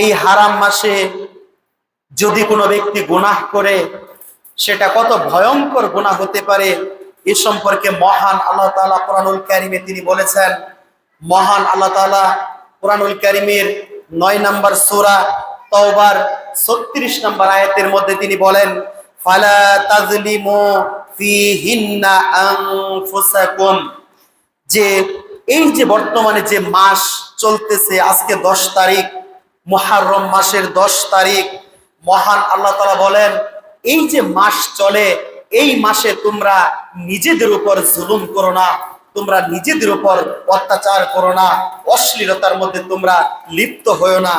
এই হারাম মাসে যদি কোনো ব্যক্তি গুনাহ করে সেটা কত ভয়ঙ্কর গুনাহ হতে পারে এ সম্পর্কে মহান আল্লাহ তাআলা কোরআনুল কারীমে তিনি বলেছেন। মহান আল্লাহ তাআলা কোরআনুল কারীমের 9 নম্বর সূরা তাওবার 36 নম্বর আয়াতের মধ্যে তিনি বলেন, ফালা তাজলিমু ফিহিন্না আনফুসাকুম, যে এই যে বর্তমানে যে মাস চলতেছে, আজকে 10 তারিখ, মুহররম মাসের 10 তারিখ, মহান আল্লাহ তাআলা বলেন এই যে মাস চলে এই মাসে তোমরা নিজেদের উপর জুলুম করো না, তোমরা নিজেদের উপর অত্যাচার করো না, অশ্লীলতার মধ্যে তোমরা লিপ্ত হয়ো না।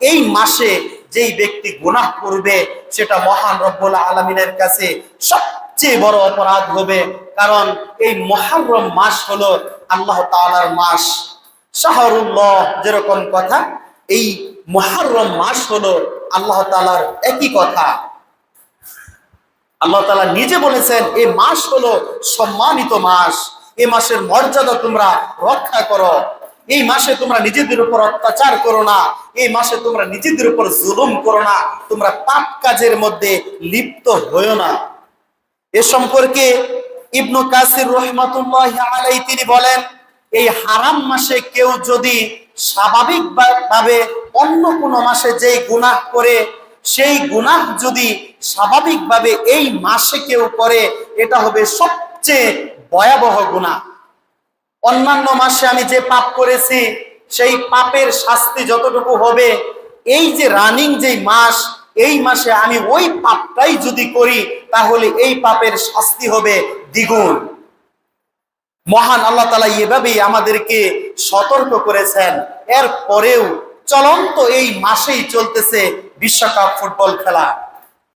এই মাসে যেই ব্যক্তি গুনাহ করবে সেটা মহান রব্বুল আলামিনের কাছে সবচেয়ে বড় অপরাধ হবে, কারণ এই মুহররম মাস হলো আল্লাহ তাআলার মাস। শাহরুল্লাহ যেরকম কথা, এই মুহররম মাস হলো আল্লাহ তাআলার একই কথা। আল্লাহ তাআলা নিজে বলেছেন এই মাস হলো সম্মানিত মাস, এই মাসের মর্যাদা তোমরা রক্ষা করো, এই মাসে তোমরা নিজেদের উপর অত্যাচার করো না, এই মাসে তোমরা নিজেদের উপর জুলুম করো না, তোমরা পাপ কাজের মধ্যে লিপ্ত হয়ো না। এ সম্পর্কে ইবনু কাসির রাহমাতুল্লাহি আলাইহি তিনি বলেন, এই হারাম মাসে কেউ যদি স্বাভাবিকভাবে অন্য কোনো মাসে যেই গুনাহ করে সেই গুনাহ যদি স্বাভাবিকভাবে এই মাসে কেউ করে এটা হবে সবচেয়ে ভয়াবহ গুনাহ। অন্যান্য মাসে আমি যে পাপ করেছি সেই পাপের শাস্তি যতটুকু হবে, এই যে রানিং যেই মাস এই মাসে আমি ওই পাপটাই যদি করি তাহলে এই পাপের শাস্তি হবে দ্বিগুণ। মহান আল্লাহ তাআলা এভাবেই আমাদেরকে সতর্ক করেছেন। এর পরেও চলন্ত এই মাসেই চলতেছে বিশ্বকাপ ফুটবল খেলা।